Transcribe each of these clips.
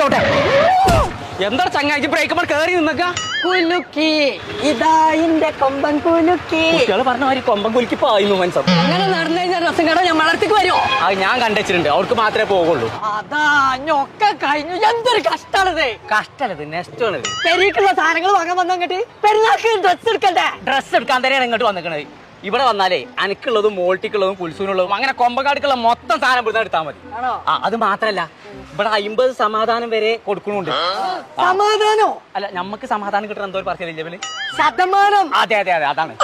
ചോട്ടെ എന്താ ചങ്ങായി ബ്രേക്ക് കയറി നിന്നക്ക കുലുക്കി ഇതാ ഇന്റെ കൊമ്പൻ കുലുക്കി. കുട്ടികള് പറഞ്ഞ മാതിരി കൊമ്പൻ കുലുക്കി പായുന്നു മനസ്സം. അങ്ങനെ നടന്നു കഴിഞ്ഞാൽ രസം കേട്ടോ ഞാൻ വളർത്തിക്ക് വരുമോ? അത് ഞാൻ കണ്ടുവച്ചിട്ടുണ്ട്, അവർക്ക് മാത്രമേ പോകുള്ളൂ. അതാ ഞൊക്കെ കഴിഞ്ഞു. എന്തൊരു കഷ്ടാണത്. കഷ്ടല്ലത് നെക്സ്റ്റ് ആണ്. പെരീക്കുള്ള സാധനങ്ങൾ വാങ്ങാൻ വന്നങ്ങട്ട് പെരുന്നാൾക്ക് ഡ്രസ് എടുക്കണ്ടേ? ഡ്രസ്സ് എടുക്കാൻ തന്നെയാണ് ഇങ്ങോട്ട് വന്നിക്കണത്. ഇവിടെ വന്നാലേ അനക്കുള്ളതും മോൾട്ടിക്കുള്ളതും കുൽസൂനുള്ളതും അങ്ങനെ കൊമ്പക്കാടിക്കുള്ള മൊത്തം സാധനം ഇവിടുന്ന് എടുത്താൽ മതി. അത് മാത്രല്ല ഇവിടെ 50 സമാധാനം വരെ കൊടുക്കണുണ്ട്. സമാധാനോ? അല്ല നമുക്ക് സമാധാനം കിട്ടണം എന്തോ പറയലില്ലേ? ശതമാനം. അതെ അതെ അതെ അതാണ്.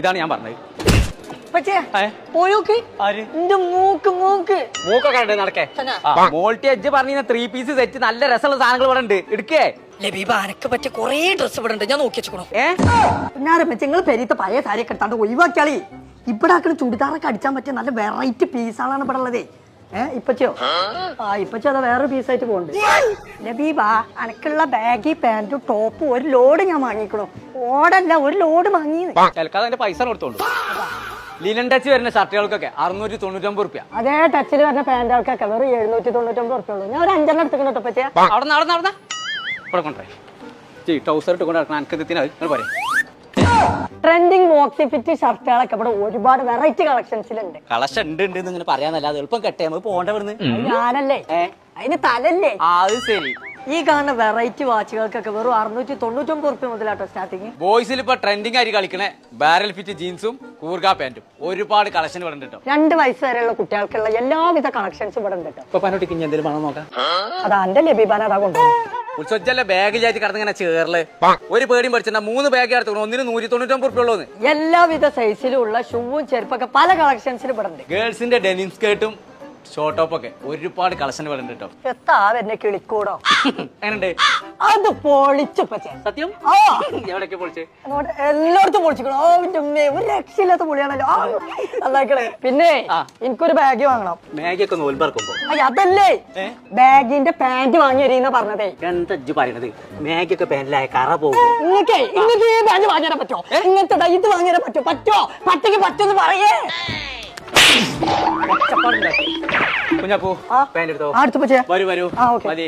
ഇതാണ് ഞാൻ പറഞ്ഞത്. പോയോക്ക് മൂക്കൊക്കെ ഉണ്ട് നടക്കേ. മോൾട്ടി എജ്ജ് പറഞ്ഞ 3 പീസ് സെറ്റ് നല്ല രസമുള്ള സാധനങ്ങൾ ഇവിടെ ഉണ്ട്. എടുക്കേ ലബീബ അനക്ക് പറ്റിയ കൊറേ ഡ്രസ് ഇവിടെ ഉണ്ട്. ഞാൻ നോക്കി വെച്ചോളൂ. നിങ്ങൾ പെരീത്ത പഴയ സാരിയൊക്കെ എടുത്താണ്ട് ഒഴിവാക്കിയാളി. ഇവിടെ ആക്കണ ചുടിദാറൊക്കെ അടിച്ചാൻ പറ്റിയ നല്ല വെറൈറ്റി പീസാണ് ഇവിടെ ഉള്ളതേ. ഇപ്പച്ചോ ഇപ്പച്ചോ അതാ വേറൊരു പീസായിട്ട് പോകുന്നുണ്ട്. ലബീബ അനക്കുള്ള ബാഗി പാന്റും ടോപ്പും ഒരു ലോഡ് ഞാൻ വാങ്ങിക്കണു. ഓടല്ല ഒരു ലോഡ് വാങ്ങി. അതിന്റെ പൈസ കൊടുത്തോളൂ. ലിനൻ ടച്ച് വരുന്ന ഷർട്ടുകൾക്കൊക്കെ 699 റുപ്യ. അതേ ടച്ചിൽ വരുന്ന പാന്റുകൾക്കൊക്കെ വെറും 799 റുപ്യ ഉള്ളൂ. ഞാൻ ഒരു 5 എടുത്തിട്ട് കേട്ടോ പറ്റിയ. അവിടെ ഇവിടെ കൊണ്ടുപോയി ടൗസർ ഇട്ട് കൊണ്ട് നടക്കണം. എനിക്ക് പറയും ട്രെൻഡിങ് ബോക്സി ഫിറ്റ് ഷർട്ടുകളൊക്കെ ഇവിടെ ഒരുപാട് വെറൈറ്റി കളക്ഷൻസിലുണ്ട്. കളക്ഷൻ ഉണ്ട് ഇങ്ങനെ പറയാന്നല്ലാതെ എളുപ്പം കെട്ടേ നമുക്ക് പോകേണ്ട ഇവിടുന്ന്. ഞാനല്ലേ അതിന് തലല്ലേ. അത് ശരി. ഈ കാണുന്ന വെറൈറ്റി വാച്ചുകൾക്കൊക്കെ വെറും 699 റുപ്യ മുതലാട്ടോ സ്റ്റാർട്ടിങ്. ബോയ്സിൽ ഇപ്പൊ ട്രെൻഡിങ് ആയി കളിക്കണേ ബാരൽ ഫിറ്റ് ജീൻസും കൂർഗ പാന്റും ഒരുപാട് കളക്ഷൻ ഇവിടെ ഉണ്ട്. 2 വയസ്സ് വരെയുള്ള കുട്ടികൾക്കുള്ള എല്ലാവിധ കളക്ഷൻസും ഇവിടെ ഉണ്ട്. ഇപ്പൊ പനോട്ടിക്ക് എന്തെങ്കിലും വേണം നോക്കാം. അതാ എന്റെ ലബീബാൻ അതാ കൊണ്ടുപോകും. ഉത്സവത്തിലെ ബാഗിലായിട്ട് കിടന്നിങ്ങനെ ചേർല് ഒരു പേടിയും പഠിച്ചാ 3 ബാഗ് എടുത്തു. ഒന്നിന് 199 റുപ്യ ഉള്ളൂ. എല്ലാവിധ സൈസിലുള്ള ഷൂവും ചെരുപ്പൊക്കെ പല കളക്ഷൻസിലും ഇവിടെ ഉണ്ട്. ഗേൾസിന്റെ ഡെനിം സ്കേർട്ടും ഷോർട്ട് ടോപ്പ് ഒക്കെ ഒരുപാട് കളക്ഷൻ ഇവിടെ ഉണ്ട് കേട്ടോ. എത്താ എന്നെ കിളിക്കൂടോ എങ്ങനെയുണ്ട്? അത് പൊളിച്ചപ്പച്ചേ. സത്യം എവിടെയൊക്കെ പൊളിച്ച് എല്ലായിടത്തും പൊളിച്ചിക്കണോ. ഒരു രക്ഷയില്ലാത്ത പൊളിയാണല്ലോ. നന്നായിക്കണേ. പിന്നെ എനിക്കൊരു ബാഗ് വാങ്ങണം. മാഗിയൊക്കെ നോൽബർക്കുമ്പോ അതല്ലേ ബാഗിന്റെ പാന്റ് വാങ്ങി വരീന്ന പറഞ്ഞതേ. എന്താ പറയണത്? മാഗിയൊക്കെ പാന്റിലായ കറ പോകും. ഇങ്ങക്ക് ഈ പാന്റ് വാങ്ങിയാൻ പറ്റോ? ഇങ്ങനത്തെ ഇത് വാങ്ങിയാൻ പറ്റോ? പറ്റക്ക് പറ്റൊന്ന് പറയേ. കുഞ്ഞാപ്പൂ പാന്റ് എടുത്തോ. അടുത്ത് പറ്റേ വരൂ മതി.